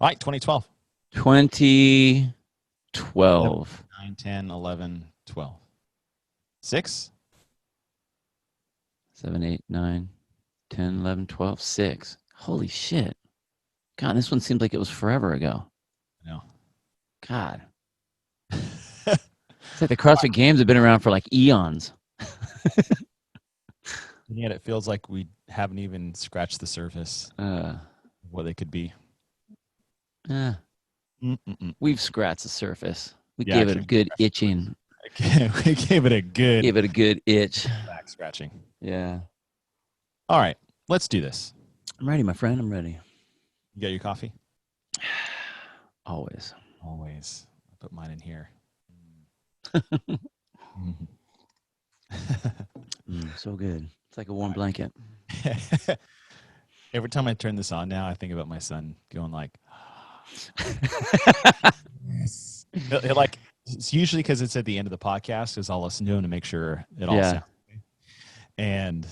All right, 2012. 2012. 9, 10, 11, 12. 6? 7, 8, 9, 10, 11, 12, 6. Holy shit. God, this one seems like it was forever ago. No. God. It's like the CrossFit Games have been around for like eons. And yet it feels like we haven't even scratched the surface of what they could be. We've scratched the surface. We Yeah, gave it a good itching. We gave it a good itch. back scratching. Yeah. All right, let's do this. I'm ready, my friend. I'm ready. You got your coffee? Always. Always. I put mine in here. So good. It's like a warm blanket. Every time I turn this on now, I think about my son going like, yes. Like, it's usually because it's at the end of the podcast, because I'll listen to him to make sure it all sounds good. And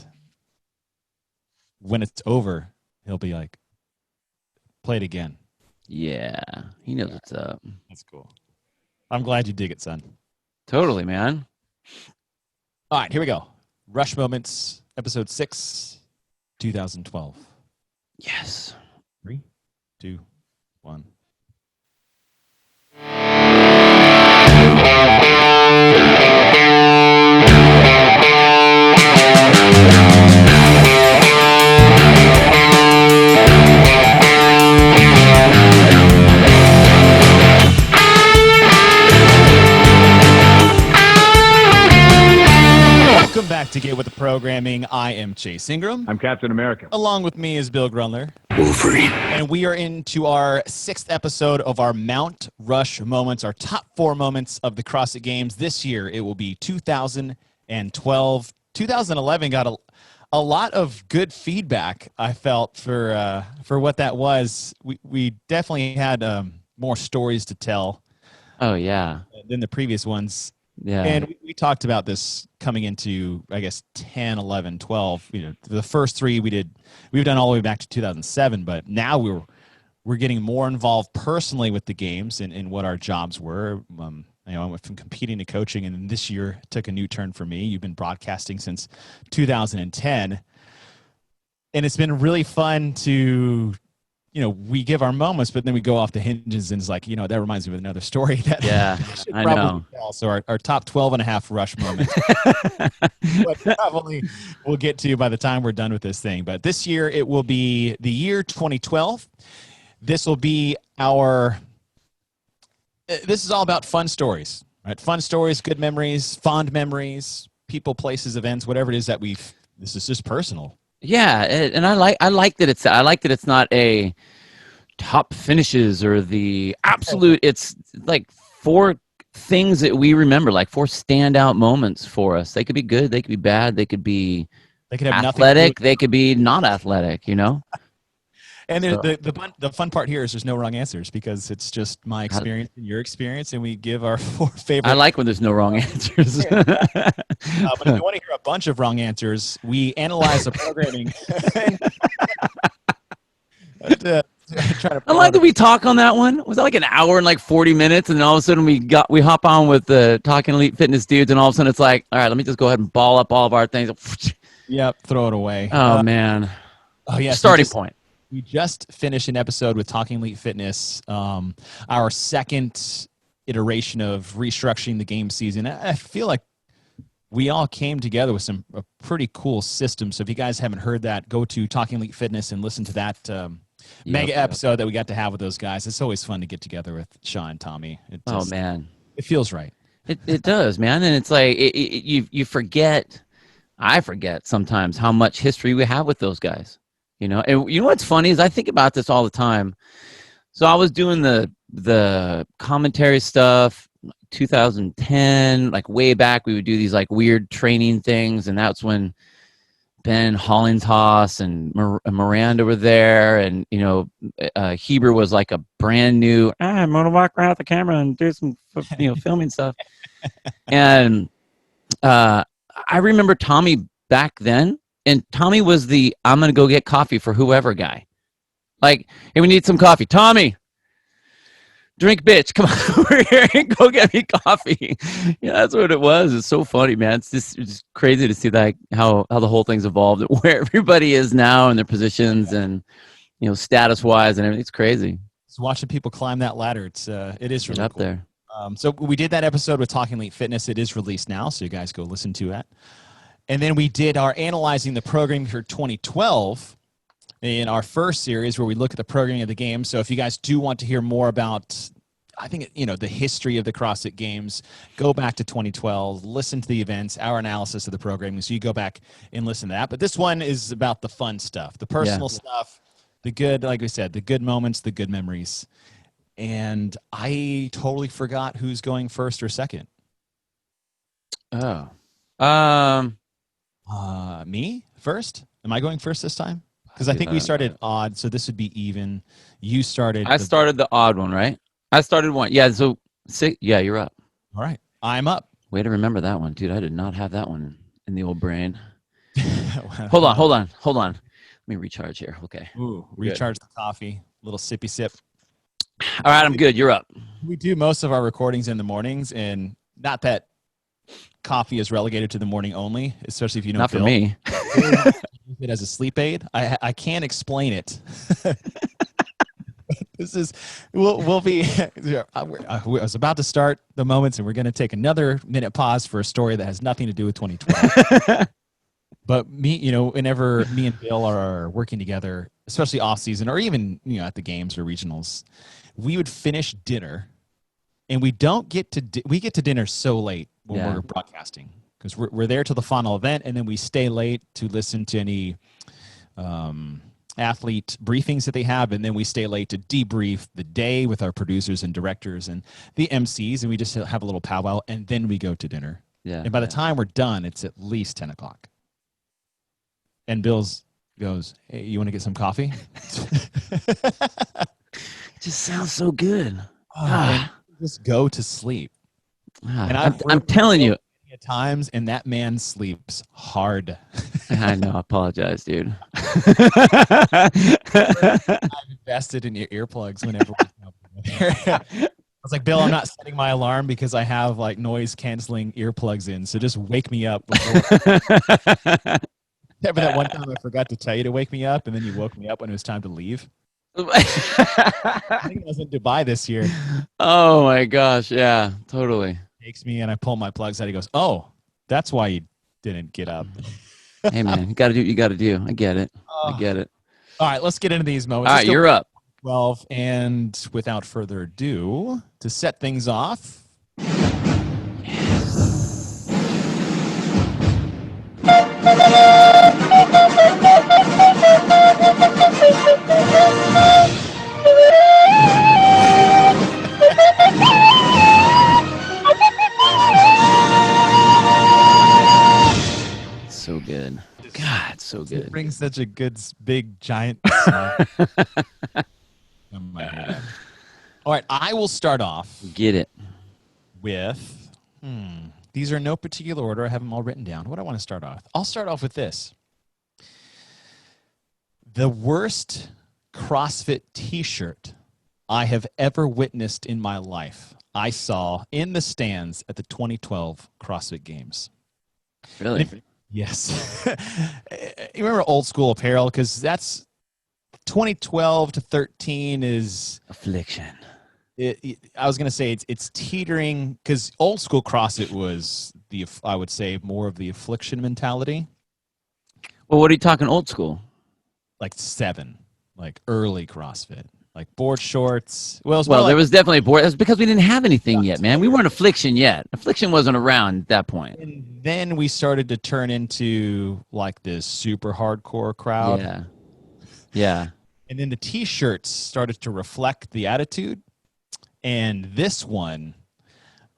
when it's over, he'll be like, play it again. Yeah. He knows what's up. That's cool. I'm glad you dig it, son. Totally, man. All right, here we go. Rush Moments, episode 6, 2012. Yes. 3, 2, 1. Welcome back to Get With The Programming. I am Chase Ingram. I'm Captain America. Along with me is Bill Grunler. Wolverine. And we are into our 6th episode of our Mount Rush moments, our top 4 moments of the CrossFit Games. This year, it will be 2012. 2011 got a lot of good feedback, I felt, for what that was. We definitely had more stories to tell. Oh, yeah. Than the previous ones. Yeah. And we talked about this coming into, I guess, 10, 11, 12. You know, the first 3 we've done all the way back to 2007, but now we're getting more involved personally with the games and what our jobs were. You know, I went from competing to coaching, and this year took a new turn for me. You've been broadcasting since 2010, and it's been really fun to, you know, we give our moments, but then we go off the hinges, and it's like, you know, that reminds me of another story that I know. Tell. So our top 12 and a half rush moments, but probably we'll get to by the time we're done with this thing. But this year it will be the year 2012. This will be this is all about fun stories, right? Fun stories, good memories, fond memories, people, places, events, whatever it is that this is just personal. Yeah, and I like that it's not a top finishes or the absolute. It's like 4 things that we remember, like 4 standout moments for us. They could be good, they could be bad, they could have athletic, they could be not athletic. You know. And the fun part here is there's no wrong answers, because it's just my experience and your experience, and we give our 4 favorite. I like when there's no wrong answers. But if you want to hear a bunch of wrong answers, we analyze the programming. I like that we talk on that one. Was that like an hour and like 40 minutes, and then all of a sudden we hop on with the Talking Elite Fitness dudes, and all of a sudden it's like, all right, let me just go ahead and ball up all of our things. Yep, throw it away. Oh man. Oh yeah. Starting point. We just finished an episode with Talking Elite Fitness, our second iteration of restructuring the game season. I feel like we all came together with a pretty cool system. So if you guys haven't heard that, go to Talking Elite Fitness and listen to that mega episode that we got to have with those guys. It's always fun to get together with Sean and Tommy. Oh man, it feels right. It does, man. And it's like you forget. I forget sometimes how much history we have with those guys. You know, and you know what's funny is I think about this all the time. So I was doing the commentary stuff, 2010, like way back. We would do these like weird training things, and that's when Ben Hollingshaus and Miranda were there, and you know, Heber was like a brand new. I'm gonna walk around with the camera and do some, filming stuff. And I remember Tommy back then. And Tommy was the I'm going to go get coffee for whoever guy. Like, hey, we need some coffee. Tommy, drink, bitch. Come on over here and go get me coffee. Yeah, that's what it was. It's so funny, man. It's just crazy to see that how the whole thing's evolved, where everybody is now in their positions and status wise and everything. It's crazy. Just watching people climb that ladder. It is Get really up cool. there. So we did that episode with Talking Elite Fitness. It is released now, so you guys go listen to that. And then we did our analyzing the programming for 2012 in our first series, where we look at the programming of the game. So if you guys do want to hear more about, I think, the history of the CrossFit Games, go back to 2012, listen to the events, our analysis of the programming. So you go back and listen to that. But this one is about the fun stuff, the personal stuff, the good, like we said, the good moments, the good memories. And I totally forgot who's going first or second. Oh. Me first? Am I going first this time? Because I think we started odd, so this would be even. You started. I started the odd one, right? I started one. Yeah, so six. Yeah, you're up. All right. I'm up. Way to remember that one, dude. I did not have that one in the old brain. Hold on. Let me recharge here. Okay. Ooh, recharge the coffee. Little sippy sip. All right, I'm good. You're up. We do most of our recordings in the mornings, and not that coffee is relegated to the morning only, especially if you know. Not for me. It as a sleep aid. I can't explain it. This is we'll be. I was about to start the moments, and we're going to take another minute pause for a story that has nothing to do with 2012. But whenever me and Bill are working together, especially off season or even at the games or regionals, we would finish dinner, and we get to dinner so late when we're broadcasting, because we're there till the final event, and then we stay late to listen to any athlete briefings that they have, and then we stay late to debrief the day with our producers and directors and the MCs, and we just have a little powwow, and then we go to dinner. Yeah. And by the time we're done, it's at least 10 o'clock. And Bill's goes, "Hey, you want to get some coffee?" It just sounds so good. Just go to sleep. And I'm telling you, at times, and that man sleeps hard. I know. I apologize, dude. I've invested in your earplugs whenever we come there. I was like, "Bill, I'm not setting my alarm because I have like noise canceling earplugs in. So just wake me up before." Except for that one time I forgot to tell you to wake me up, and then you woke me up when it was time to leave. I think I was in Dubai this year. Oh my gosh, yeah, totally. Takes me and I pull my plugs out. He goes, "Oh, that's why you didn't get up." Hey man, you gotta do what you gotta do. I get it. I get it. All right, let's get into these moments. All right, you're up. 12, and without further ado, to set things off. So good. God, so good. It brings such a good, big, giant smile. All right, I will start off. Get it. With, these are in no particular order. I have them all written down. What do I want to start off? I'll start off with this. The worst CrossFit t-shirt I have ever witnessed in my life, I saw in the stands at the 2012 CrossFit Games. Really? Yes. You remember old school apparel? Because that's 2012 to 13 is... Affliction. I was going to say it's teetering, because old school CrossFit was I would say more of the affliction mentality. Well, what are you talking old school? Like 7, like early CrossFit, like board shorts. Well, there was definitely board. That's because we didn't have anything yet, man. We weren't Affliction yet. Affliction wasn't around at that point. And then we started to turn into like this super hardcore crowd. Yeah. Yeah. And then the t-shirts started to reflect the attitude. And this one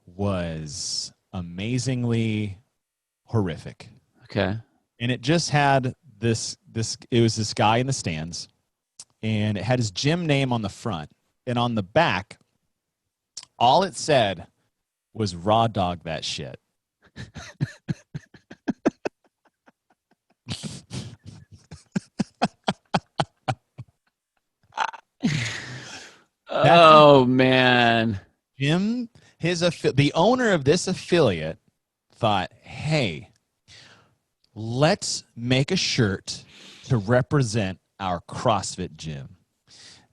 was amazingly horrific. Okay. And it just had it was this guy in the stands, and it had his gym name on the front, and on the back, all it said was "raw dog that shit." Oh man. Jim, the owner of this affiliate thought, hey, let's make a shirt to represent our CrossFit gym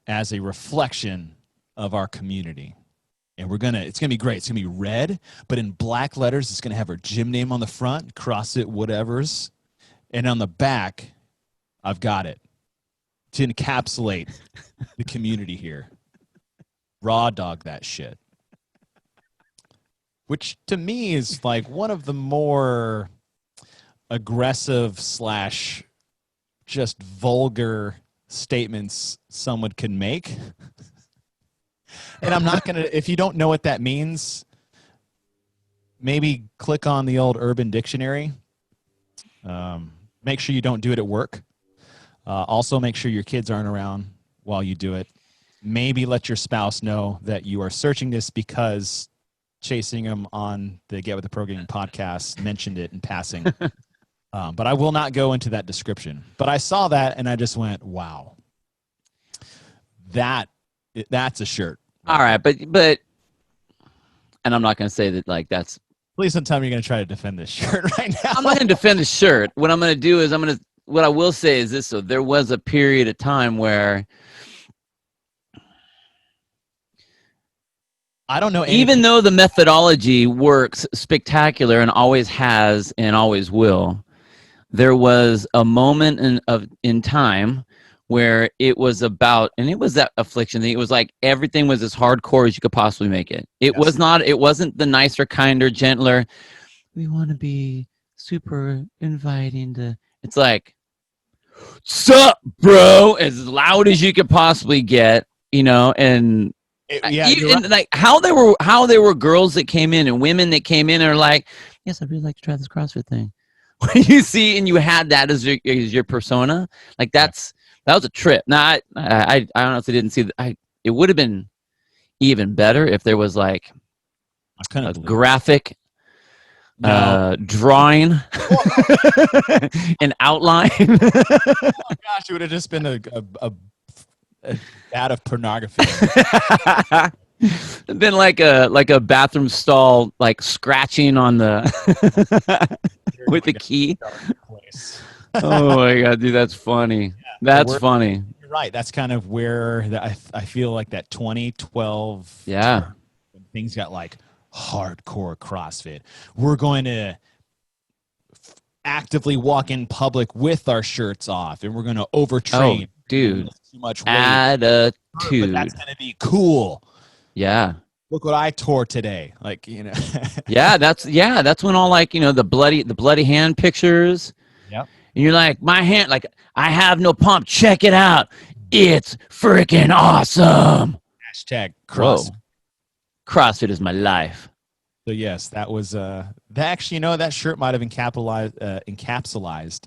as a reflection of our community. And it's gonna be great. It's gonna be red, but in black letters, it's gonna have our gym name on the front, CrossFit whatevers. And on the back, I've got it to encapsulate the community here. Raw dog that shit. Which to me is like one of the more aggressive / just vulgar statements someone can make. And I'm not going to, if you don't know what that means, maybe click on the old Urban Dictionary. Make sure you don't do it at work. Also, make sure your kids aren't around while you do it. Maybe let your spouse know that you are searching this because chasing them on the Get With The Programming podcast mentioned it in passing. But I will not go into that description. But I saw that and I just went, wow. That's a shirt. All right, but and I'm not going to say that like that's. Please don't tell me you're going to try to defend this shirt right now. I'm not going to defend the shirt. What I'm going to do is what I will say is this. So there was a period of time where I don't know anything. Even though the methodology works spectacular and always has and always will, there was a moment in time where it was about, and it was that affliction. It was like everything was as hardcore as you could possibly make it. It wasn't the nicer, kinder, gentler. We want to be super inviting to. It's like, sup, bro, as loud as you could possibly get, and and like how there were girls that came in and women that came in and are like, yes, I'd really like to try this CrossFit thing. When you see and you had that as your persona, like that was a trip. Now I honestly didn't see that. It would have been even better if there was like a graphic drawing, an outline. Oh gosh, it would have just been a ad of pornography. It'd been like a bathroom stall, like scratching on the with the key. Oh my god, dude, that's funny. Yeah, that's funny. You're right. That's kind of where I feel like that 2012. Yeah. When things got like hardcore CrossFit. We're going to actively walk in public with our shirts off, and we're going to overtrain. Oh, dude, too much weight. Attitude. But that's going to be cool. Yeah. Look what I tore today. Like, Yeah, that's when all like, the bloody hand pictures. Yep. And you're like, my hand, like, I have no pump. Check it out. It's freaking awesome. Hashtag CrossFit. CrossFit is my life. So yes, that was that actually, that shirt might have encapsulated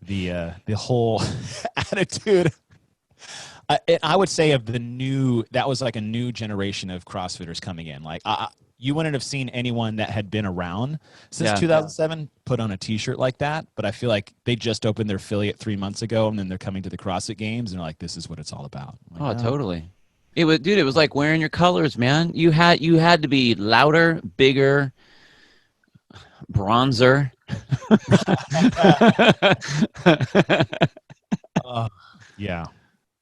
the whole attitude. I would say that was like a new generation of CrossFitters coming in. Like you wouldn't have seen anyone that had been around since 2007 put on a t-shirt like that. But I feel like they just opened their affiliate 3 months ago, and then they're coming to the CrossFit Games, and they're like, this is what it's all about. Like, oh, totally. It was like wearing your colors, man. You had to be louder, bigger, bronzer. Yeah.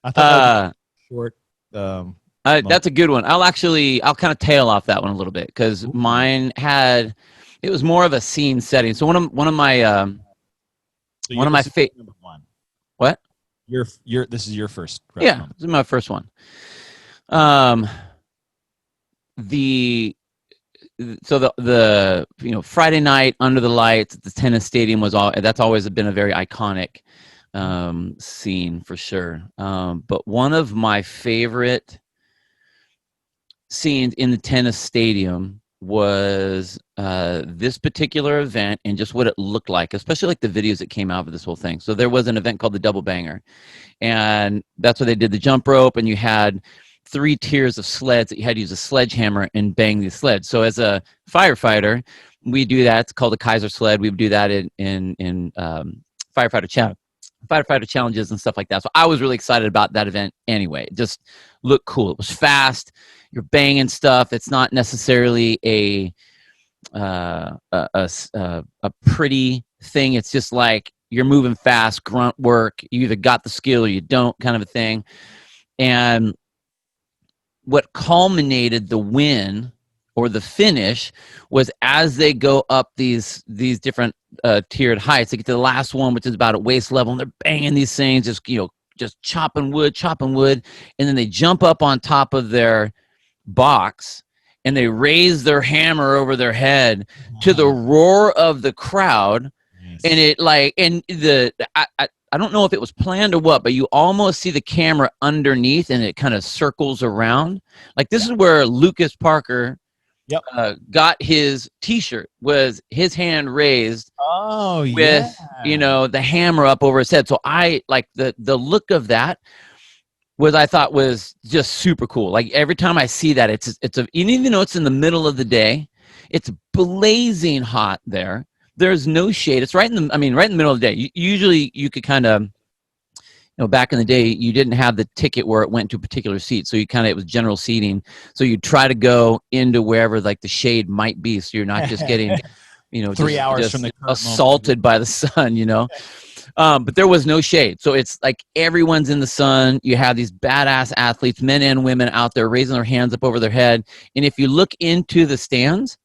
I thought short. That's a good one. I'll kind of tail off that one a little bit because mine it was more of a scene setting. So one of my favorite. What? This is your first. Yeah, this is my first one. The Friday night under the lights at the tennis stadium that's always been a very iconic scene for sure. But one of my favorite scenes in the tennis stadium was this particular event and just what it looked like, especially like the videos that came out of this whole thing. So there was an event called the Double Banger, and that's where they did the jump rope, and you had 3 tiers of sleds that you had to use a sledgehammer and bang the sled. So as a firefighter, we do that. It's called a Kaiser sled. We would do that in firefighter fighter challenges and stuff like that. So I was really excited about that event anyway. It just looked cool. It was fast. You're banging stuff. It's not necessarily a pretty thing. It's just like you're moving fast, grunt work. You either got the skill or you don't, kind of a thing. And what culminated the win or the finish was was they go up these different tiered heights. They get to the last one, which is about at waist level, and they're banging these things, just chopping wood, and then they jump up on top of their box and they raise their hammer over their head to the roar of the crowd. Nice. And it I don't know if it was planned or what, but you almost see the camera underneath and it kind of circles around. Like this is where Lucas Parker got his t-shirt, was his hand raised with the hammer up over his head. So I like the look of that I thought was just super cool. Like every time I see that, even though it's in the middle of the day, it's blazing hot there. There's no shade. It's right in the middle of the day. Usually you could kind of, back in the day, you didn't have the ticket where it went to a particular seat. So it was general seating. So you try to go into wherever like the shade might be. So you're not just getting, 3 hours from the assaulted by the sun, but there was no shade. So it's like everyone's in the sun. You have these badass athletes, men and women out there raising their hands up over their head. And if you look into the stands,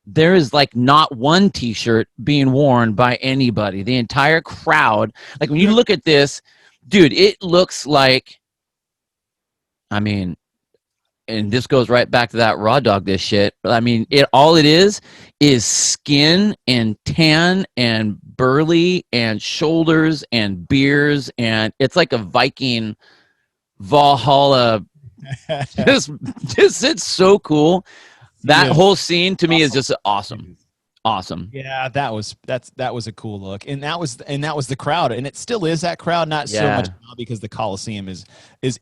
there is like not one t-shirt being worn by anybody. The entire crowd, like when you look at this, dude, it looks like, and this goes right back to that raw dog this shit. All it is skin and tan and burly and shoulders and beers, and it's like a Viking Valhalla. just it's so cool. That whole scene to me is just awesome. Yeah, that was a cool look, and that was the crowd, and it still is that crowd. Not so much now because the Coliseum is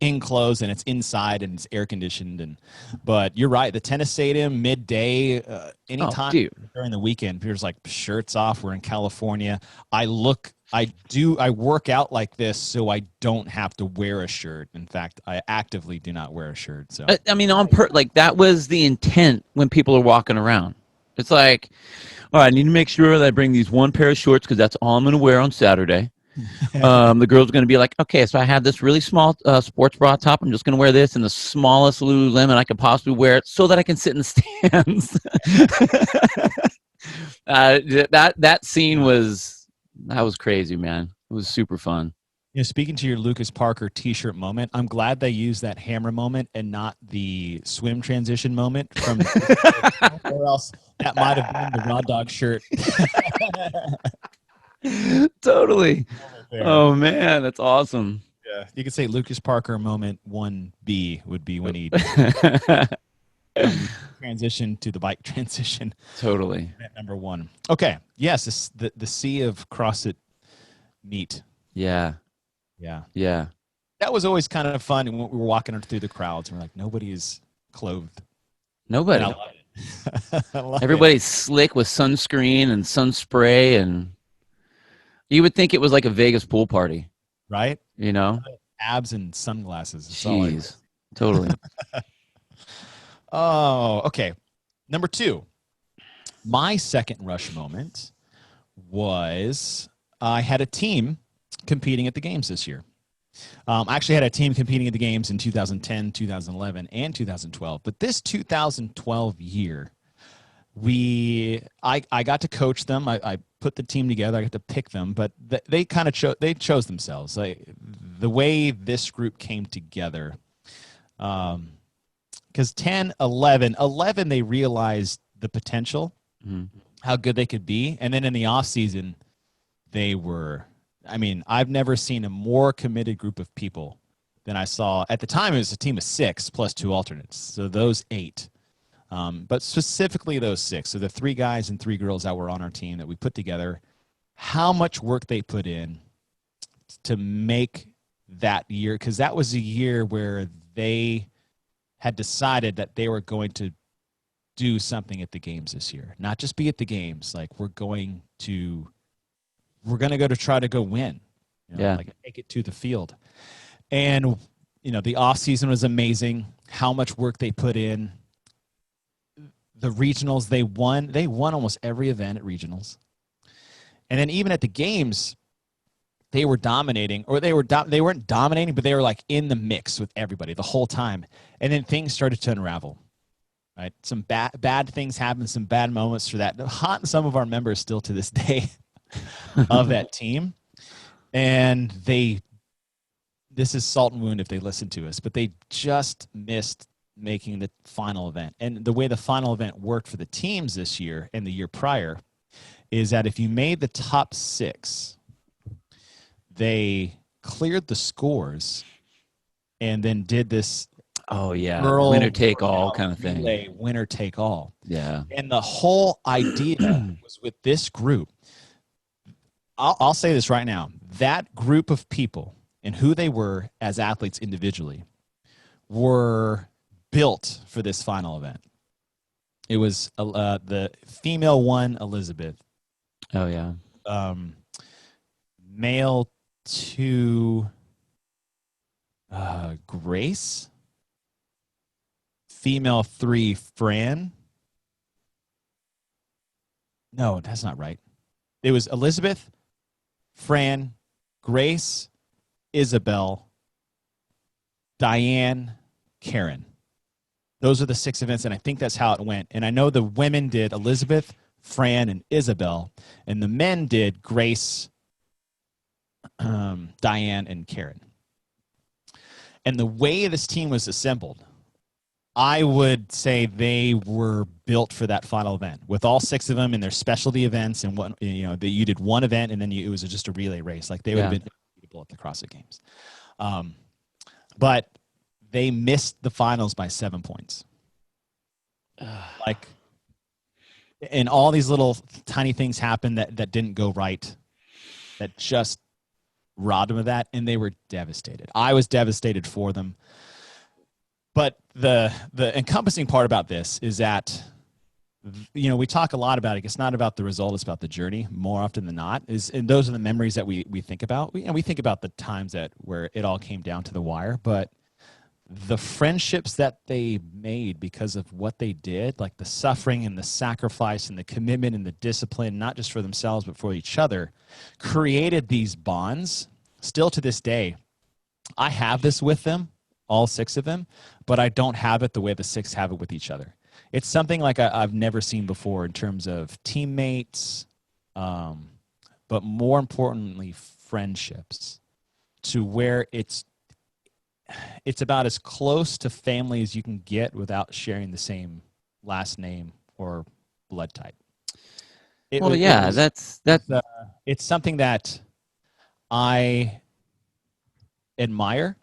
enclosed and it's inside and it's air conditioned, but you're right. The tennis stadium midday, anytime during the weekend, people's like shirts off. We're in California. I work out like this so I don't have to wear a shirt. In fact, I actively do not wear a shirt. So like that was the intent when people are walking around. It's like, all right, I need to make sure that I bring these one pair of shorts because that's all I'm going to wear on Saturday. The girl's going to be like, okay, so I have this really small sports bra top. I'm just going to wear this in the smallest Lululemon I could possibly wear it so that I can sit in the stands. That scene was crazy, man. It was super fun. Speaking to your Lucas Parker t-shirt moment, I'm glad they used that hammer moment and not the swim transition moment from or else that might have been the raw dog shirt. Totally. Oh man, that's awesome. Yeah, you could say Lucas Parker moment 1B would be when he transition to the bike transition. Totally. Number 1. Okay. Yes, the sea of CrossFit meat. Yeah. That was always kind of fun. And we were walking through the crowds, and we're like, nobody is clothed. Nobody. Everybody's slick with sunscreen and sun spray, and you would think it was like a Vegas pool party, right? Abs and sunglasses. Jeez, totally. Oh, okay. Number 2, my second rush moment was I had a team competing at the games this year. I actually had a team competing at the games in 2010, 2011, and 2012. But this 2012 year, I got to coach them. I put the team together. I got to pick them, but they kind of chose themselves. The way this group came together, because 10, 11, they realized the potential, how good they could be, and then in the off season, they were. I've never seen a more committed group of people than I saw. At the time, it was a team of 6 plus 2 alternates. So those 8. But specifically those 6. So the 3 guys and 3 girls that were on our team that we put together, how much work they put in to make that year. Because that was a year where they had decided that they were going to do something at the games this year. Not just be at the games. Like, we're going to go to try to go win. Yeah. like make it to the field. And, the off season was amazing. How much work they put in. The regionals, they won almost every event at regionals. And then even at the games, they were dominating, or they weren't dominating, but they were like in the mix with everybody the whole time. And then things started to unravel. Right? Some bad things happened, some bad moments for that. Haunt some of our members still to this day of that team. And this is salt and wound if they listen to us, but they just missed making the final event. And the way the final event worked for the teams this year and the year prior is that if you made the top 6, they cleared the scores and then did this winner take all kind of relay, thing. winner take all. Yeah. And the whole idea was with this group. I'll say this right now. That group of people and who they were as athletes individually were built for this final event. It was the female one, Elizabeth. Oh, yeah. Male 2, Grace. Female 3, Fran. No, that's not right. It was Elizabeth, Fran, Grace, Isabel, Diane, Karen. Those are the 6 events, and I think that's how it went. And I know the women did Elizabeth, Fran, and Isabel, and the men did Grace, Diane, and Karen. And the way this team was assembled, I would say they were built for that final event with all 6 of them in their specialty events. And what you did one event, and then it was just a relay race. Like they would have been unbeatable at the CrossFit Games. But they missed the finals by 7 points. And all these little tiny things happened that didn't go right, that just robbed them of that, and they were devastated. I was devastated for them. But the encompassing part about this is that, we talk a lot about it. It's not about the result. It's about the journey more often than not. And those are the memories that we think about. We think about the times where it all came down to the wire. But the friendships that they made because of what they did, like the suffering and the sacrifice and the commitment and the discipline, not just for themselves but for each other, created these bonds. Still to this day, I have this with them, all 6 of them, but I don't have it the way the 6 have it with each other. It's something like I've never seen before in terms of teammates, but more importantly, friendships, to where it's about as close to family as you can get without sharing the same last name or blood type. It's something that I admire.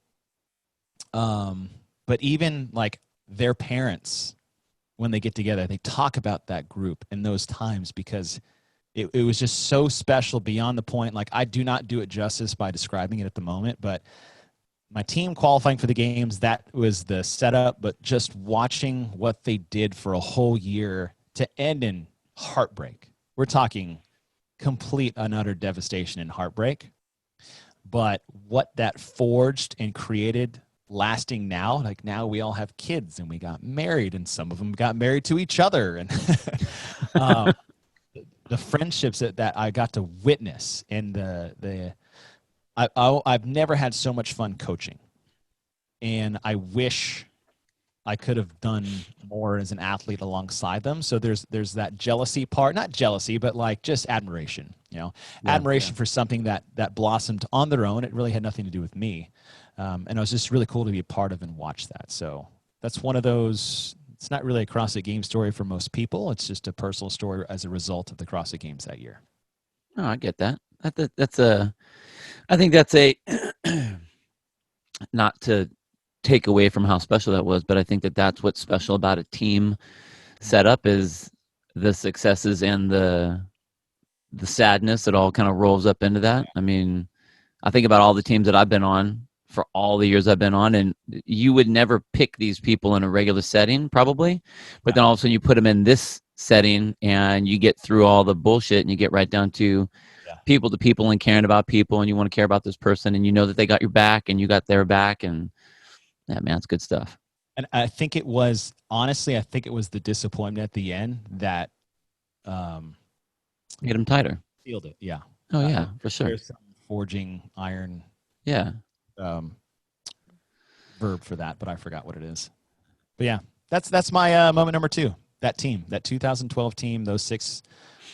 But even like their parents, when they get together, they talk about that group and those times because it was just so special beyond the point. Like, I do not do it justice by describing it at the moment, but my team qualifying for the games, that was the setup. But just watching what they did for a whole year to end in heartbreak. We're talking complete and utter devastation and heartbreak. But what that forged and created lasting now, like now we all have kids and we got married, and some of them got married to each other. And the friendships that I got to witness, and I've never had so much fun coaching. And I wish I could have done more as an athlete alongside them. So there's that jealousy part, not jealousy, but like just admiration, admiration for something that blossomed on their own. It really had nothing to do with me. And it was just really cool to be a part of and watch that. So that's one of those, it's not really a CrossFit Games story for most people. It's just a personal story as a result of the CrossFit Games that year. Oh, I get that. I think that's not to take away from how special that was, but I think that's what's special about a team setup is the successes and the sadness that all kind of rolls up into that. I mean, I think about all the teams that I've been on for all the years I've been on, and you would never pick these people in a regular setting probably, but then all of a sudden you put them in this setting and you get through all the bullshit and you get right down to people to people and caring about people, and you want to care about this person, and you know that they got your back and you got their back, and yeah, man, it's good stuff. And I think it was, honestly, I think it was the disappointment at the end that Get them tighter. sealed it. Yeah. Oh yeah, for sure. There's some forging iron Yeah. verb for that, but I forgot what it is. But yeah, that's my moment number 2. That team, that 2012 team, those 6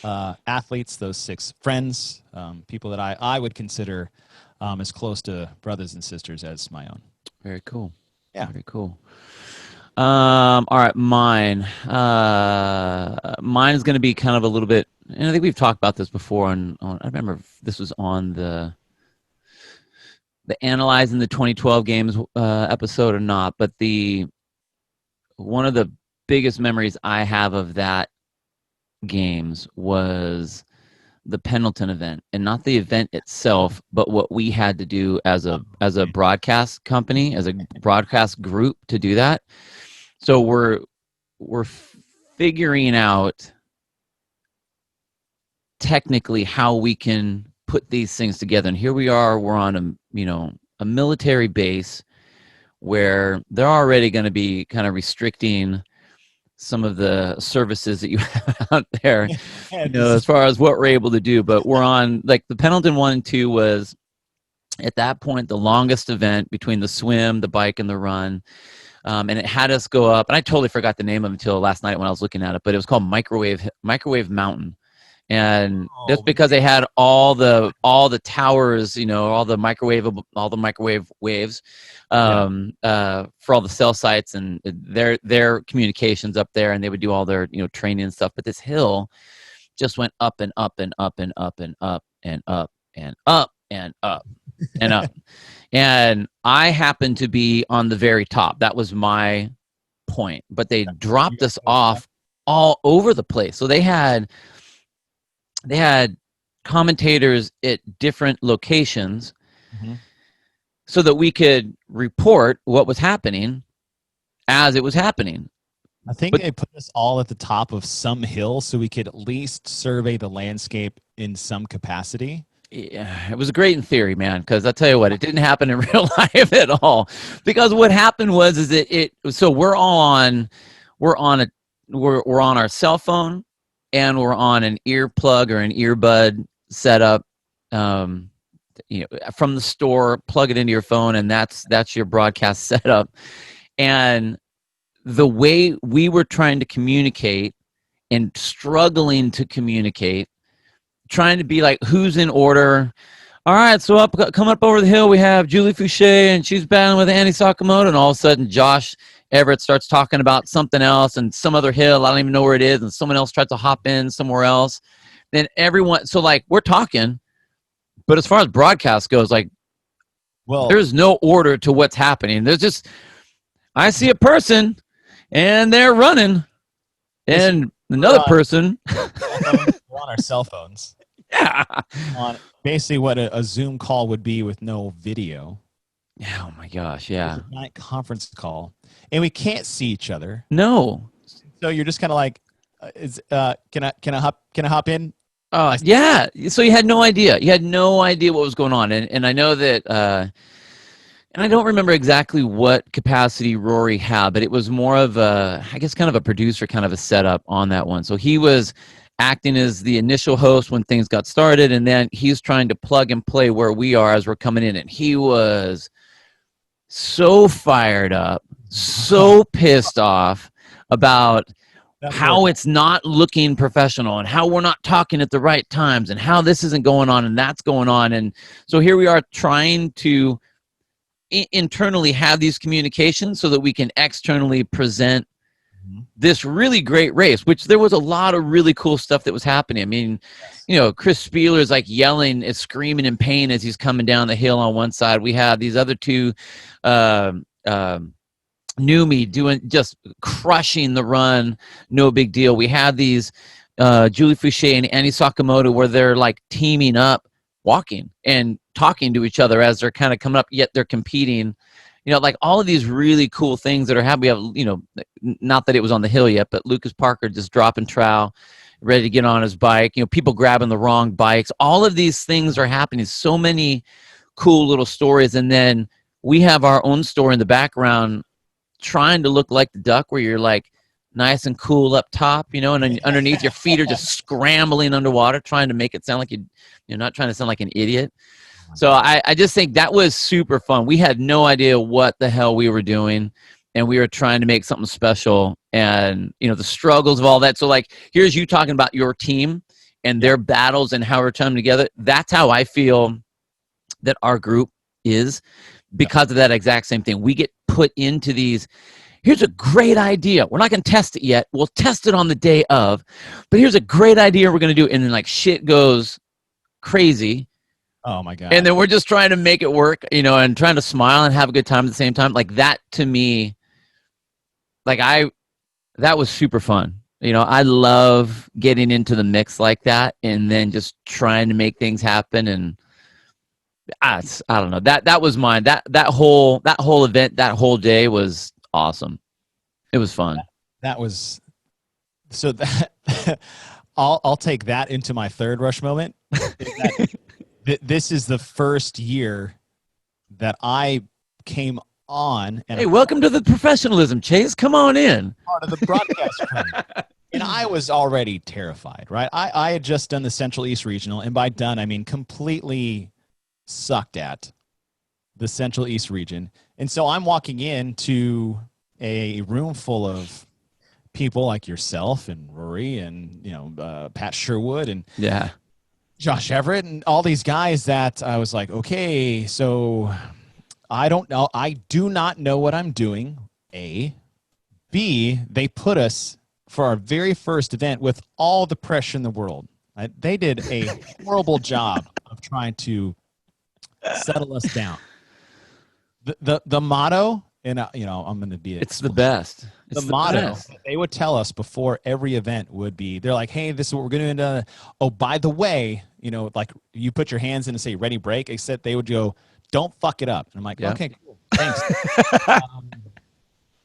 athletes, those 6 friends, people that I would consider as close to brothers and sisters as my own. Very cool. Yeah. Very cool. All right, mine. Mine is going to be kind of a little bit, and I think we've talked about this before. I remember if this was on the analyzing the 2012 games episode or not, but one of the biggest memories I have of that games was the Pendleton event, and not the event itself, but what we had to do as a broadcast company, as a broadcast group to do that. So we're figuring out technically how we can put these things together. And here we are, we're on a military base where they're already going to be kind of restricting some of the services that you have out there, as far as what we're able to do. But we're on, like, the Pendleton 1 and 2 was at that point the longest event between the swim, the bike, and the run. And it had us go up, and I totally forgot the name of it until last night when I was looking at it, but it was called Microwave Mountain. And just because they had all the towers, all the microwave waves for all the cell sites and their communications up there, and they would do all their training and stuff. But this hill just went up and up and up and up and up and up and up and up and up. And I happened to be on the very top. That was my point. But they dropped us off all over the place. So they had commentators at different locations, so that we could report what was happening as it was happening. I think they put us all at the top of some hill so we could at least survey the landscape in some capacity. Yeah, it was great in theory, man, because I'll tell you what, it didn't happen in real life at all. Because what happened was so we're on our cell phone, and we're on an earplug or an earbud setup, from the store. Plug it into your phone, and that's your broadcast setup. And the way we were trying to communicate and struggling to communicate, trying to be like, who's in order? All right, so coming up over the hill, we have Julie Fouché, and she's battling with Annie Sakamoto, and all of a sudden Josh Everett starts talking about something else and some other hill. I don't even know where it is. And someone else tries to hop in somewhere else. Then everyone, so like we're talking, but as far as broadcast goes, like, well, there's no order to what's happening. There's just, I see a person and they're running, and another person. We're on our cell phones. Yeah. On basically what a Zoom call would be with no video. Oh my gosh, yeah. It's a night conference call, and we can't see each other. No. So you're just kind of like, can I hop in? Yeah. So you had no idea. You had no idea what was going on, and I know that, and I don't remember exactly what capacity Rory had, but it was more of I guess kind of a producer, kind of a setup on that one. So he was acting as the initial host when things got started, and then he's trying to plug and play where we are as we're coming in, and he was so fired up, so pissed off about how it's not looking professional, and how we're not talking at the right times, and how this isn't going on and that's going on. And so here we are trying to internally have these communications so that we can externally present this really great race, which there was a lot of really cool stuff that was happening. I mean, Chris Spieler's like yelling and screaming in pain as he's coming down the hill on one side. We have these other two, Numi doing, just crushing the run, no big deal. We had these Julie Fouché and Annie Sakamoto where they're like teaming up, walking and talking to each other as they're kind of coming up, yet they're competing. Like all of these really cool things that are happening. We have, not that it was on the hill yet, but Lucas Parker just dropping trowel. ready to get on his bike. People grabbing the wrong bikes. All of these things are happening. So many cool little stories. And then we have our own story in the background trying to look like the duck, where you're like nice and cool up top, and then underneath your feet are just scrambling underwater, trying to make it sound like you're not trying to sound like an idiot. So I just think that was super fun. We had no idea what the hell we were doing, and we were trying to make something special, and the struggles of all that. So like, here's you talking about your team and their battles and how we're coming together. That's how I feel that our group is, because of that exact same thing. We get put into these, here's a great idea. We're not going to test it yet. We'll test it on the day of, but here's a great idea we're going to do. And then like shit goes crazy. Oh my God. And then we're just trying to make it work, and trying to smile and have a good time at the same time. Like that to me, that was super fun. I love getting into the mix like that and then just trying to make things happen. And I don't know, that was mine. That whole event, that whole day was awesome. It was fun. That was, so that I'll take that into my third rush moment. This is the first year that I came on. And hey, welcome to the professionalism, Chase. Come on in. Part of the broadcast crew. And I was already terrified, right? I had just done the Central East Regional, and by done, I mean completely sucked at the Central East region. And so I'm walking into a room full of people like yourself and Rory and, Pat Sherwood and Josh Everett and all these guys that I was like, okay, so I don't know. I do not know what I'm doing. A. B, they put us for our very first event with all the pressure in the world. They did a horrible job of trying to settle us down. The motto, and I'm going to be it's the best. The motto they would tell us before every event would be, they're like, hey, this is what we're going to do. Oh, by the way, like you put your hands in and say ready, break, except they would go, don't fuck it up. And I'm like, okay, cool, thanks.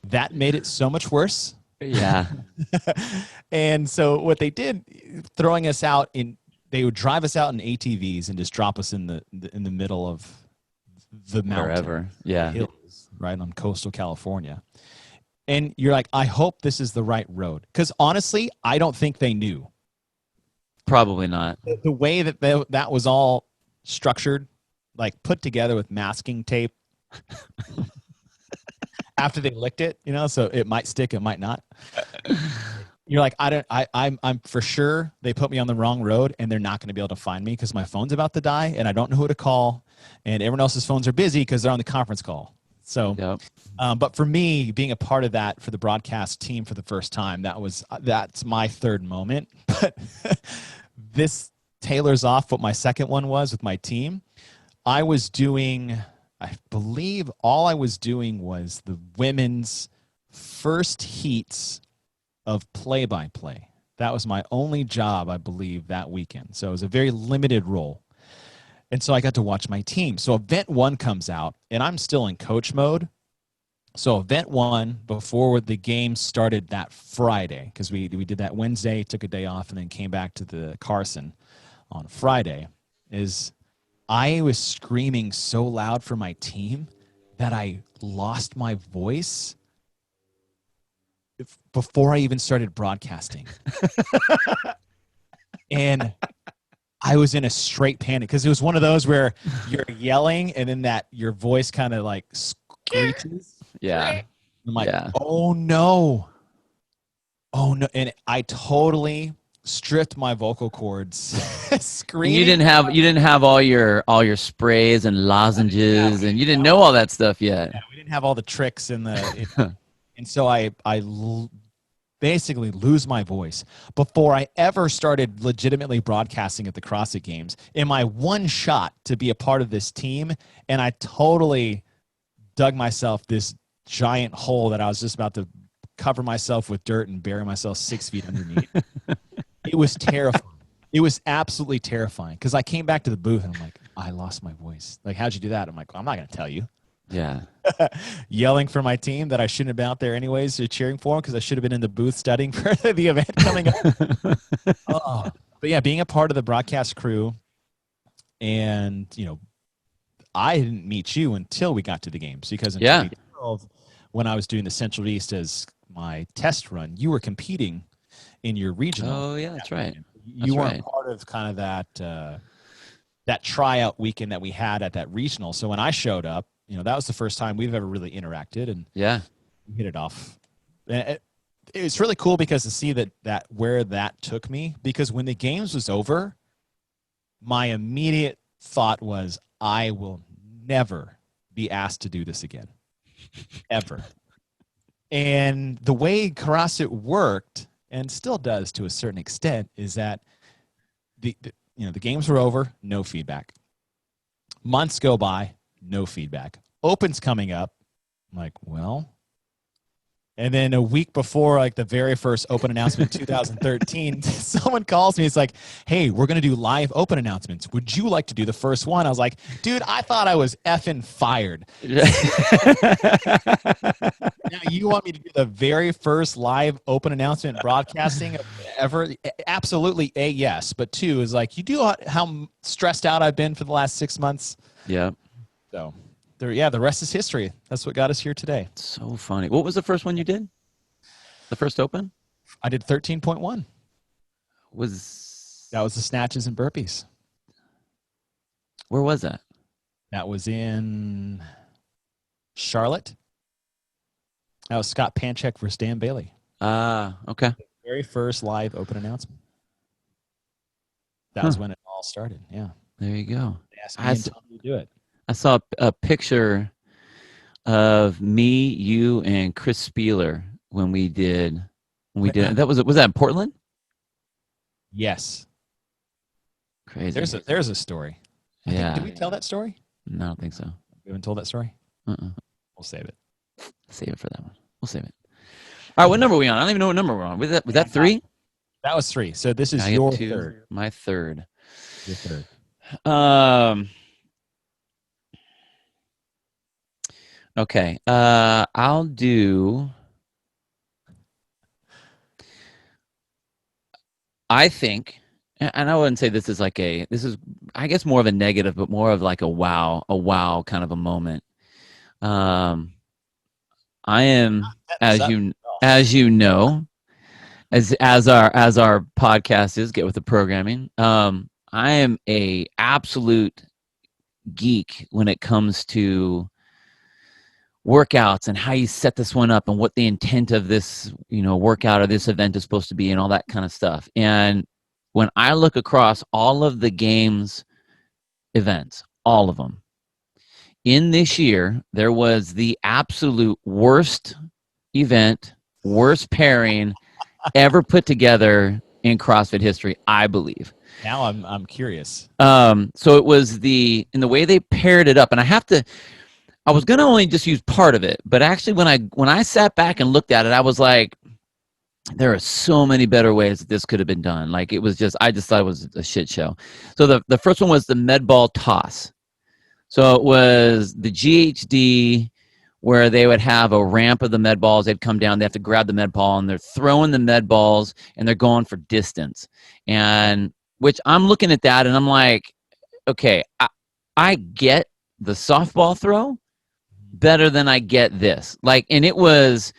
That made it so much worse. Yeah. And so what they did, throwing us out they would drive us out in ATVs and just drop us in the middle of the mountain. Wherever. Yeah. Hills, right on coastal California. And you're like, I hope this is the right road. Because honestly, I don't think they knew. Probably not. The way that that was all structured, like put together with masking tape after they licked it, so it might stick, it might not. You're like, I'm for sure they put me on the wrong road and they're not going to be able to find me because my phone's about to die and I don't know who to call and everyone else's phones are busy because they're on the conference call. So, but for me, being a part of that for the broadcast team for the first time, that's my third moment. But this tailors off what my second one was with my team. I believe all I was doing was the women's first heats of play-by-play. That was my only job, I believe, that weekend. So it was a very limited role. And so I got to watch my team. So event one comes out, and I'm still in coach mode. So event one, before the game started that Friday, because we did that Wednesday, took a day off, and then came back to the Carson on Friday, is I was screaming so loud for my team that I lost my voice before I even started broadcasting. And I was in a straight panic because it was one of those where you're yelling and then your voice kind of like screeches. Yeah. I'm like, oh no. And I totally stripped my vocal cords screaming. You didn't have all your sprays and lozenges and you didn't know all that stuff yet. Yeah, we didn't have all the tricks and and so I basically lose my voice before I ever started legitimately broadcasting at the CrossFit Games in my one shot to be a part of this team. And I totally dug myself this giant hole that I was just about to cover myself with dirt and bury myself 6 feet underneath. It was terrifying. It was absolutely terrifying because I came back to the booth and I'm like, I lost my voice. Like, how'd you do that? I'm like, I'm not going to tell you. Yeah. yelling for my team that I shouldn't have been out there anyways, cheering for them because I should have been in the booth studying for the event coming up. Oh. But yeah, being a part of the broadcast crew, and I didn't meet you until we got to the games, because in Yeah. 2012, when I was doing the Central East as my test run, you were competing in your regional. Oh, yeah, that's right. You weren't part of kind of that tryout weekend that we had at that regional. So when I showed up, that was the first time we've ever really interacted, and Yeah. we hit it off. And it's really cool because to see that where that took me, because when the games was over, my immediate thought was, I will never be asked to do this again, ever. And the way CrossFit worked, and still does to a certain extent, is that the games were over, no feedback. Months go by, no feedback. Open's coming up, I'm like, well. And then a week before, like the very first open announcement, 2013, someone calls me. It's like, hey, we're going to do live open announcements. Would you like to do the first one? I was like, dude, I thought I was effing fired. Now you want me to do the very first live open announcement broadcasting ever? Absolutely, A, yes. But two is like, you do how stressed out I've been for the last 6 months. Yeah. So the rest is history. That's what got us here today. So funny. What was the first one you did? The first open? I did 13.1. That was the snatches and burpees. Where was that? That was in Charlotte. That was Scott Panchek versus Dan Bailey. Okay. The very first live open announcement. That was when it all started. Yeah. There you go. They asked me and Tony to do it. I saw a picture of me, you, and Chris Spieler when we did. Was that in Portland? Yes. Crazy. There's a story. Yeah. Did we tell that story? No, I don't think so. We haven't told that story? Uh-uh. We'll save it. Save it for that one. We'll save it. All right, what number are we on? I don't even know what number we're on. Was that 3? That was 3. So this is your third. My third. Your third. Okay. I'll do. I think, and I wouldn't say this is I guess more of a negative, but more of like a wow kind of a moment. I am, as you know, as our podcast is, Get With The Programming. I am a absolute geek when it comes to workouts and how you set this one up and what the intent of this, workout or this event is supposed to be and all that kind of stuff. And when I look across all of the games events, all of them, in this year, there was the absolute worst event, worst pairing ever put together in CrossFit history, I believe. Now I'm curious. So it was in the way they paired it up, and I was gonna only just use part of it, but actually when I sat back and looked at it, I was like, there are so many better ways that this could have been done. Like I just thought it was a shit show. So the first one was the med ball toss. So it was the GHD where they would have a ramp of the med balls. They'd come down. They have to grab the med ball, and they're throwing the med balls, and they're going for distance. And which I'm looking at that, and I'm like, okay, I get the softball throw better than I get this. And it was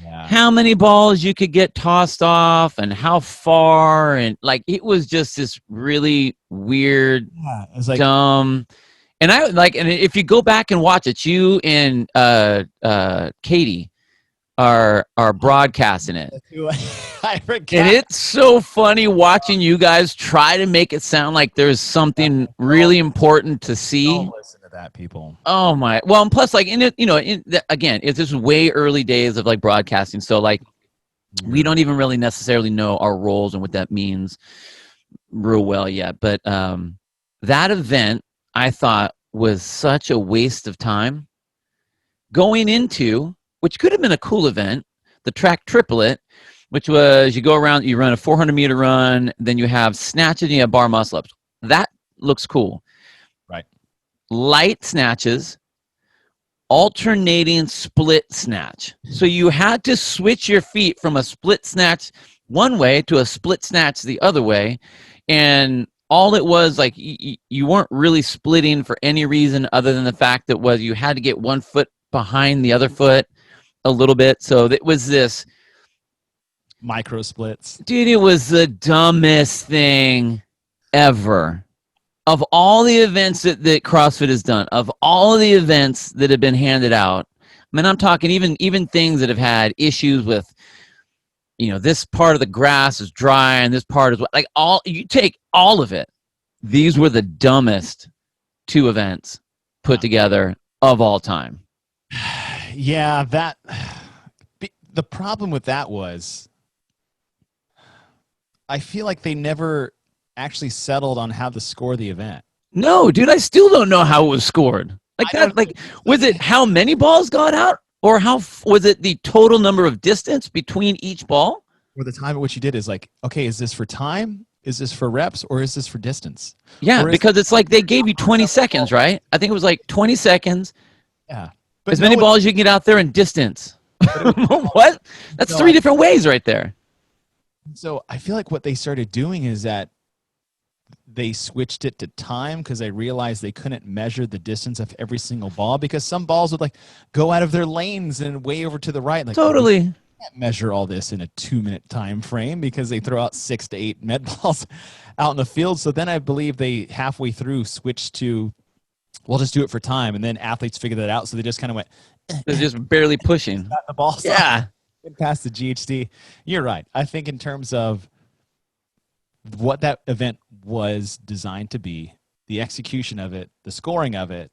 how many balls you could get tossed off and how far. And it was just this really weird, dumb. And and if you go back and watch it, you and Katie are broadcasting it. I forgot. And it's so funny watching you guys try to make it sound like there's something really important to see. Don't listen to that, people. Oh my! Well, and plus, again, it's just way early days of broadcasting, so we don't even really necessarily know our roles and what that means real well yet. But that event, I thought, was such a waste of time going into, which could have been a cool event, the track triplet, which was you go around, you run a 400-meter run, then you have snatches and you have bar muscle-ups. That looks cool. Right. Light snatches alternating split snatch. So you had to switch your feet from a split snatch one way to a split snatch the other way. And all it was, like, you weren't really splitting for any reason other than the fact that was you had to get one foot behind the other foot a little bit. So it was this Micro splits. dude, it was the dumbest thing ever. Of all the events that CrossFit has done, of all the events that have been handed out, I mean, I'm talking even things that have had issues with, this part of the grass is dry and this part is like, all you take all of it. These were the dumbest 2 events put together of all time. Yeah, the problem with that was, I feel like they never actually settled on how to score the event. No, dude, I still don't know how it was scored. Like that, like, was it how many balls got out, or how was it the total number of distance between each ball? Or the time at which you did is like, okay, is this for time? Is this for reps, or is this for distance? Yeah, because it's like they gave you 20 seconds, right? I think it was like 20 seconds. Yeah. But as many balls as you can get out there in distance. What? That's 3 different ways right there. So I feel like what they started doing is that they switched it to time because they realized they couldn't measure the distance of every single ball, because some balls would like go out of their lanes and way over to the right. Like, totally. You can't measure all this in a 2-minute time frame because they throw out 6 to 8 med balls out in the field. So then I believe they halfway through switched to, we'll just do it for time. And then athletes figured that out. So they just kind of went, they're just barely pushing. got the ball. Yeah. Past the GHD. You're right. I think in terms of what that event was designed to be, the execution of it, the scoring of it,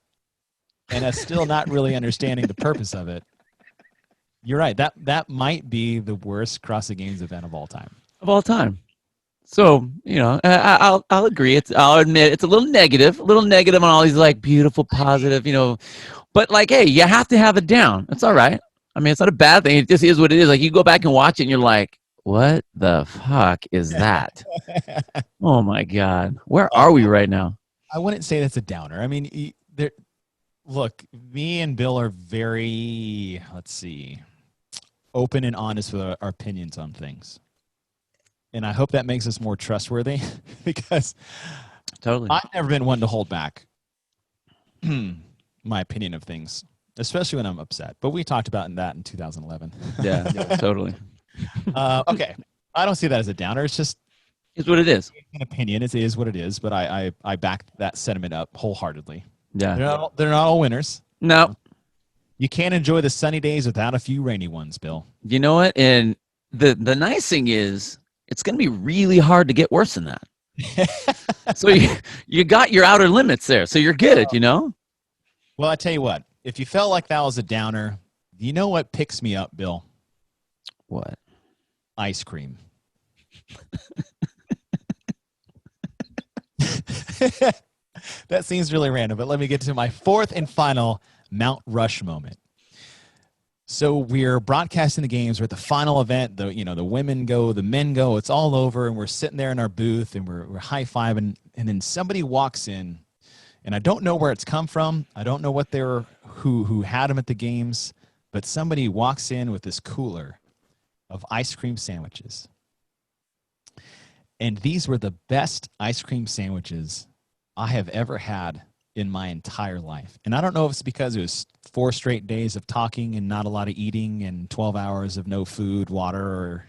and us still not really understanding the purpose of it, you're right. That might be the worst CrossFit Games event of all time. Of all time. So, I'll agree. I'll admit it's a little negative on all these like beautiful, positive, but like, hey, you have to have it down. It's all right. I mean, it's not a bad thing. It just is what it is. Like, you go back and watch it and you're like, what the fuck is that? Oh my God. Where are we right now? I wouldn't say that's a downer. I mean, look, me and Bill are very, open and honest with our opinions on things. And I hope that makes us more trustworthy because totally, I've never been one to hold back my opinion of things, especially when I'm upset. But we talked about that in 2011. Yeah, totally. Okay. I don't see that as a downer. It's just, it's what it is. An opinion. It is what it is. But I back that sentiment up wholeheartedly. Yeah. They're not all winners. No. You can't enjoy the sunny days without a few rainy ones, Bill. You know what? And the nice thing is, it's going to be really hard to get worse than that. So you got your outer limits there. So you're good, Well, I tell you what. If you felt like that was a downer, you know what picks me up, Bill? What? Ice cream. That seems really random, but let me get to my 4th and final Mount Rush moment. So we're broadcasting the games. We're at the final event. The women go, the men go. It's all over, and we're sitting there in our booth, and we're high-fiving, and then somebody walks in, and I don't know where it's come from. I don't know what they were, who had them at the games, but somebody walks in with this cooler of ice cream sandwiches. And these were the best ice cream sandwiches I have ever had in my entire life. And I don't know if it's because it was 4 straight days of talking and not a lot of eating and 12 hours of no food, water, or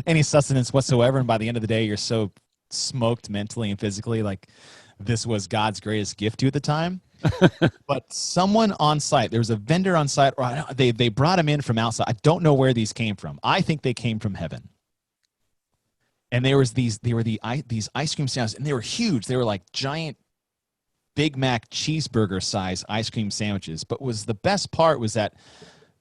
any sustenance whatsoever. And by the end of the day, you're so smoked mentally and physically, like this was God's greatest gift to you at the time. But someone on site, there was a vendor on site, or they brought him in from outside. I don't know where these came from. I think they came from heaven. And there was these ice cream sandwiches, and they were huge. They were like giant Big Mac cheeseburger size ice cream sandwiches. But was the best part was that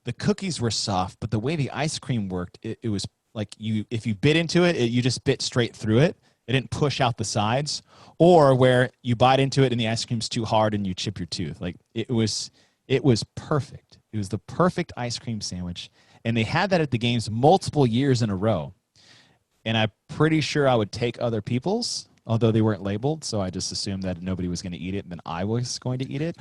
the cookies were soft, but the way the ice cream worked, it was like if you bit into it, you just bit straight through it. It didn't push out the sides, or where you bite into it and the ice cream's too hard and you chip your tooth. Like it was perfect. It was the perfect ice cream sandwich. And they had that at the games multiple years in a row. And I'm pretty sure I would take other people's, although they weren't labeled. So I just assumed that nobody was going to eat it and then I was going to eat it.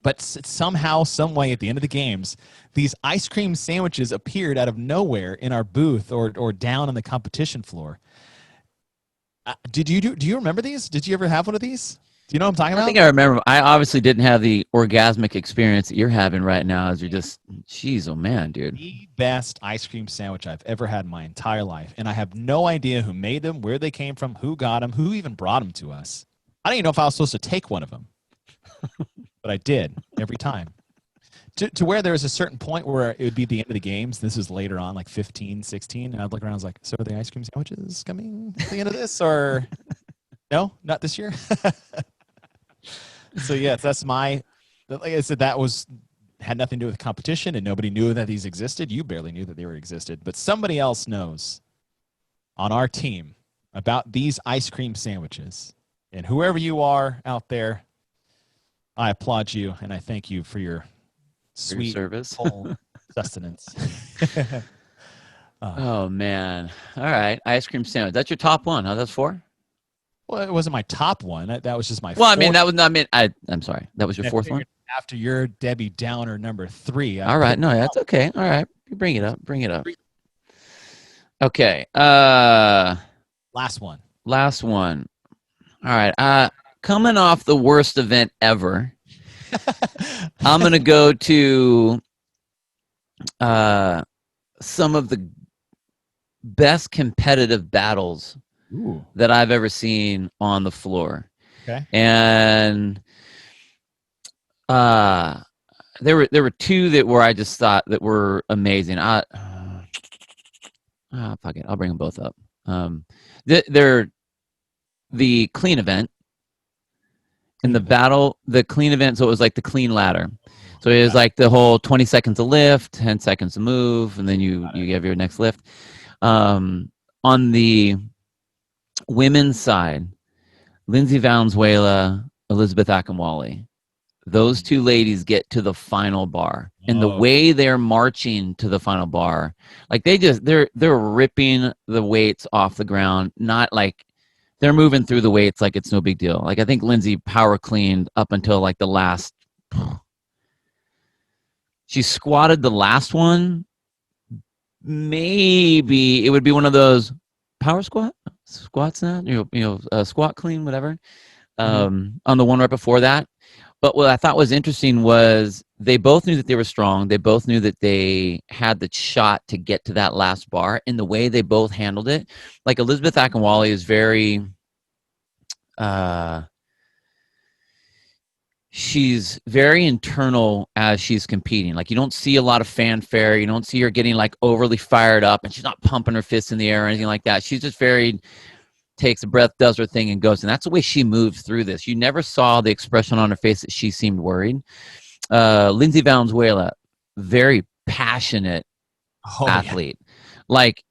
But somehow, some way, at the end of the games, these ice cream sandwiches appeared out of nowhere in our booth or down on the competition floor. Do you remember these? Did you ever have one of these? Do you know what I'm talking I about? think I remember. I obviously didn't have the orgasmic experience that you're having right now as you're just, jeez, oh man, dude. The best ice cream sandwich I've ever had in my entire life. And I have no idea who made them, where they came from, who got them, who even brought them to us. I don't even know if I was supposed to take one of them, but I did every time. To where there was a certain point where it would be the end of the games. This was later on, like 15, 16. And I'd look around, I was like, so are the ice cream sandwiches coming at the end of this? Or no, not this year? So, yes, that's my, like I said, had nothing to do with competition, and nobody knew that these existed. You barely knew that they were existed. But somebody else knows on our team about these ice cream sandwiches. And whoever you are out there, I applaud you, and I thank you for your sweet service, full sustenance. Oh man! All right, ice cream sandwich. That's your top one, huh? That's 4. Well, it wasn't my top one. That was just my. Well, I fourth. mean, that was not. I mean, I'm sorry. That was your I 4th figured one. After your Debbie Downer number 3. All right, no, that's okay. All right, you bring it up. Bring it up. Okay. Last one. Last one. All right. Coming off the worst event ever, I'm gonna go to some of the best competitive battles that I've ever seen on the floor. Okay. And there were 2 that were I just thought that were amazing. Fuck it, I'll bring them both up. They're the clean event and the clean event. So it was like the clean ladder. So it was like the whole 20 seconds to lift, 10 seconds to move, and then you have your next lift. On the women's side, Lindsey Valenzuela, Elizabeth Akinwale, those 2 ladies get to the final bar, and the way they're marching to the final bar, like they're ripping the weights off the ground, not like they're moving through the weights like it's no big deal. Like I think Lindsay power cleaned up until like the last. She squatted the last one. Maybe it would be one of those power squats now, squat clean, whatever. On the one right before that. But what I thought was interesting was they both knew that they were strong. They both knew that they had the shot to get to that last bar, and the way they both handled it. Like Elizabeth Akinwale is very, she's very internal as she's competing. Like you don't see a lot of fanfare. You don't see her getting like overly fired up, and she's not pumping her fists in the air or anything like that. She's just very takes a breath, does her thing, and goes. And that's the way she moved through this. You never saw the expression on her face that she seemed worried. Lindsey Valenzuela, very passionate athlete. Yeah. Like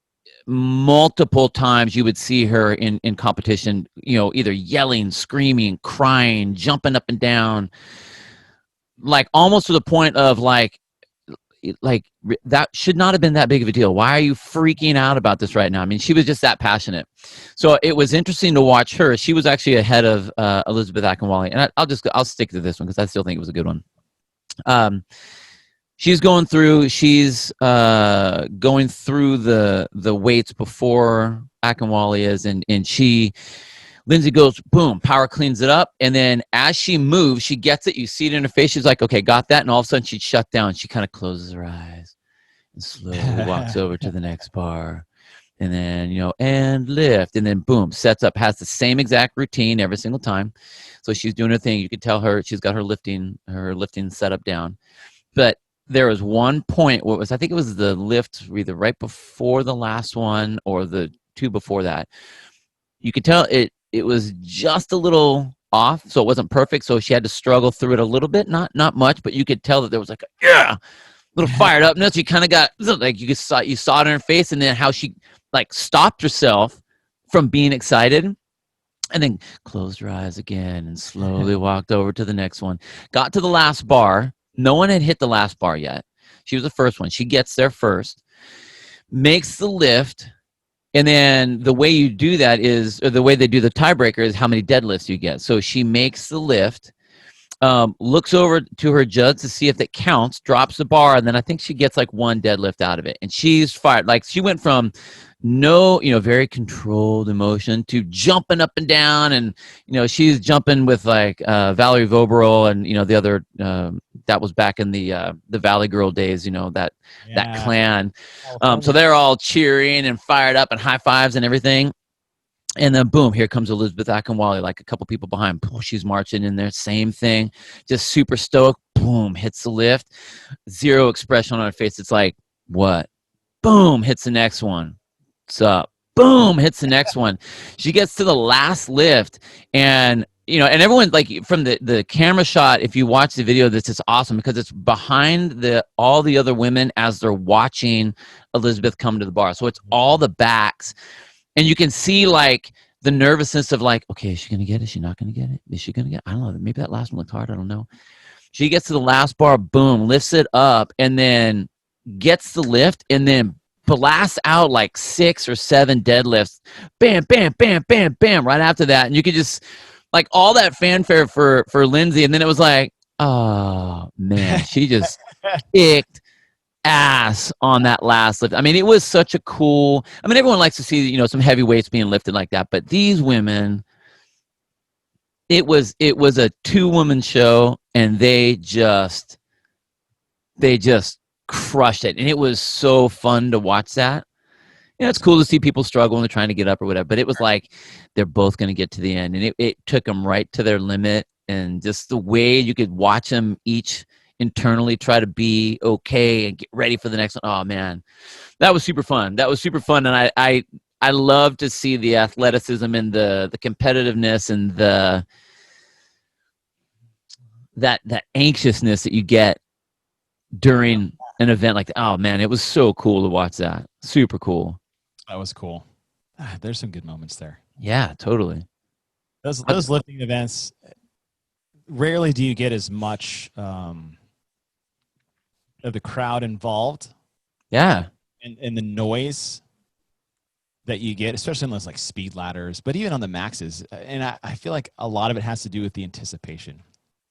multiple times you would see her in competition, either yelling, screaming, crying, jumping up and down, like almost to the point of like that should not have been that big of a deal. Why are you freaking out about this right now? I mean, she was just that passionate. So it was interesting to watch her. She was actually ahead of Elizabeth Akinwale, and I'll stick to this one because I still think it was a good one. She's going through the weights before Akinwale is, and Lindsay goes, boom, power cleans it up. And then as she moves, she gets it. You see it in her face. She's like, okay, got that. And all of a sudden she'd shut down. She kind of closes her eyes and slowly walks over to the next bar. And then, and lift. And then boom, sets up, has the same exact routine every single time. So she's doing her thing. You could tell she's got her lifting set up down. But there was one point where I think it was the lift either right before the last one or the 2 before that. You could tell it was just a little off, so it wasn't perfect. So she had to struggle through it a little bit, not much, but you could tell that there was like a little fired up. And then she kind of got like you saw it in her face, and then how she like stopped herself from being excited, and then closed her eyes again and slowly walked over to the next one. Got to the last bar. No one had hit the last bar yet. She was the first one. She gets there first, makes the lift. And then the way you do that is, or the way they do the tiebreaker is how many deadlifts you get. So she makes the lift, looks over to her judge to see if it counts, drops the bar, and then I think she gets like one deadlift out of it. And she's fired. Like she went from no, very controlled emotion to jumping up and down. And, she's jumping with like Valerie Voberl and, the other, that was back in the Valley Girl days, that clan. So they're all cheering and fired up and high fives and everything. And then boom, here comes Elizabeth Akinwale, like a couple people behind. Boom, she's marching in there, same thing, just super stoic. Boom, hits the lift, zero expression on her face. It's like, what? Boom, hits the next one. What's up? Boom, hits the next one. She gets to the last lift, and and everyone, like, from the camera shot, if you watch the video, this is awesome because it's behind all the other women as they're watching Elizabeth come to the bar. So it's all the backs. And you can see like the nervousness of like, okay, is she going to get it? Is she not going to get it? Is she going to get it? I don't know. Maybe that last one looked hard. I don't know. She gets to the last bar, boom, lifts it up, and then gets the lift, and then blasts out like 6 or 7 deadlifts. Bam, bam, bam, bam, bam, right after that. And you could just, like, all that fanfare for Lindsay. And then it was like, oh, man, she just kicked ass on that last lift. I mean, it was such a cool, everyone likes to see, some heavy weights being lifted like that, but these women, it was a 2-woman show, and they just crushed it. And it was so fun to watch that. It's cool to see people struggle and they're trying to get up or whatever, but it was like, they're both going to get to the end, and it took them right to their limit. And just the way you could watch them each internally try to be okay and get ready for the next one. Oh man, that was super fun. And I love to see the athleticism and the competitiveness and that anxiousness that you get during an event like that. Oh man, it was so cool to watch that. Super cool. That was cool. There's some good moments there. Yeah, totally. Those lifting events, rarely do you get as much of the crowd involved. Yeah. And the noise that you get, especially on those like speed ladders, but even on the maxes. And I feel like a lot of it has to do with the anticipation.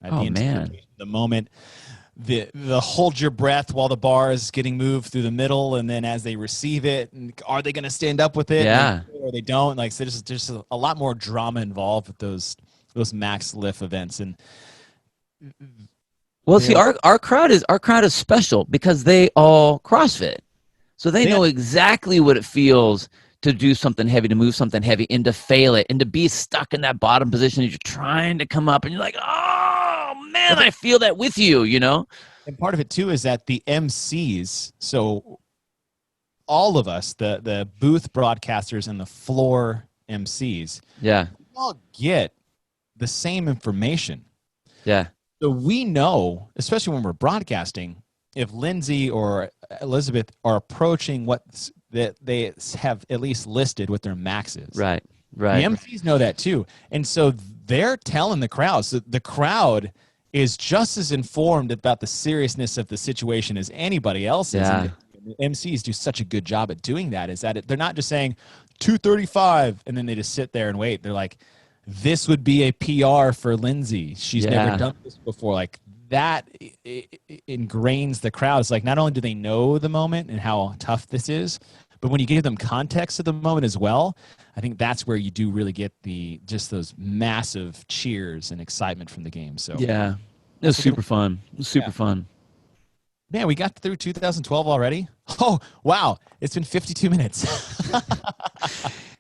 Right? Oh, man. The moment, the hold your breath while the bar is getting moved through the middle, and then as they receive it, and are they going to stand up with it? Yeah. Or they don't. Like, so there's a lot more drama involved with those max lift events. And well, see, our crowd is special because they all CrossFit, so they know exactly what it feels to do something heavy, to move something heavy, and to fail it, and to be stuck in that bottom position as you're trying to come up, and you're like, oh man, I feel that with you, And part of it too is that the MCs, so all of us, the booth broadcasters and the floor MCs, yeah, we all get the same information. Yeah. So we know, especially when we're broadcasting, if Lindsay or Elizabeth are approaching what that they have at least listed what their max is. Right. The MCs know that too. And so they're telling the crowd. So the crowd is just as informed about the seriousness of the situation as anybody else is. Yeah. And the MCs do such a good job at doing that, is that they're not just saying 235 and then they just sit there and wait. They're like, this would be a PR for Lindsay. She's never done this before. Like, that ingrains the crowd. It's like, not only do they know the moment and how tough this is, but when you give them context of the moment as well, I think that's where you do really get just those massive cheers and excitement from the game. So yeah, it was super fun. It was super fun. Man, we got through 2012 already. Oh, wow. It's been 52 minutes.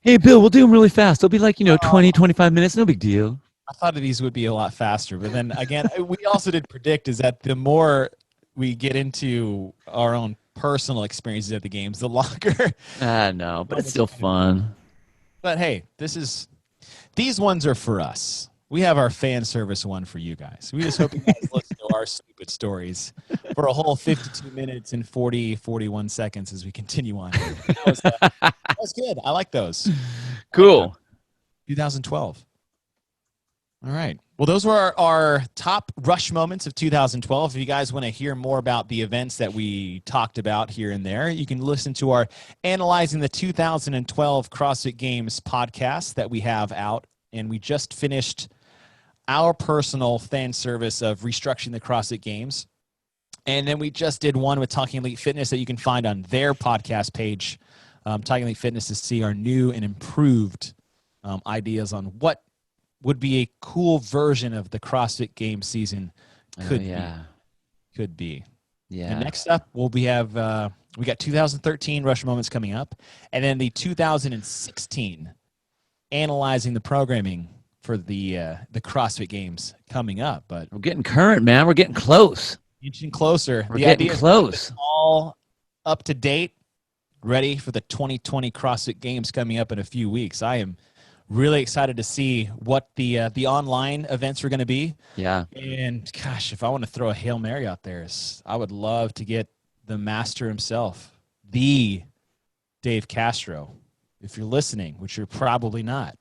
Hey, Bill, we'll do them really fast. They'll be like, 20, 25 minutes. No big deal. I thought these would be a lot faster. But then again, we also did predict is that the more we get into our own personal experiences at the games, the longer. No, but it's still fun. But hey, these ones are for us. We have our fan service one for you guys. We just hope you guys listen to our stupid stories for a whole 52 minutes and 41 seconds as we continue on. That was good. I like those. Cool. 2012. All right. Well, those were our top rush moments of 2012. If you guys want to hear more about the events that we talked about here and there, you can listen to our Analyzing the 2012 CrossFit Games podcast that we have out. And we just finished our personal fan service of restructuring the CrossFit Games. And then we just did one with Talking Elite Fitness that you can find on their podcast page, Talking Elite Fitness, to see our new and improved ideas on what would be a cool version of the CrossFit Games season could be. Yeah. And next up, we got 2013 Rush Moments coming up, and then the 2016 analyzing the programming for the CrossFit Games coming up. But we're getting current, man. We're getting close. Inching closer. We're getting close. All up to date, ready for the 2020 CrossFit Games coming up in a few weeks. I am really excited to see what the online events are going to be. Yeah. And gosh, if I want to throw a Hail Mary out there, I would love to get the master himself, the Dave Castro. If you're listening, which you're probably not.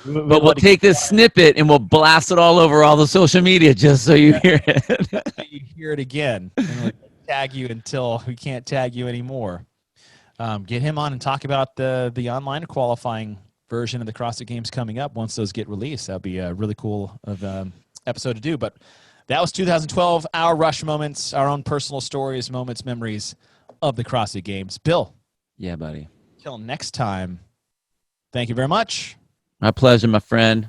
But we'll take this snippet and we'll blast it all over all the social media just so you hear it. You hear it again. And we'll tag you until we can't tag you anymore. Get him on and talk about the online qualifying version of the CrossFit Games coming up once those get released. That'll be a really cool episode to do. But that was 2012, our Rush Moments, our own personal stories, moments, memories of the CrossFit Games. Bill. Yeah, buddy. Till next time, thank you very much. My pleasure, my friend.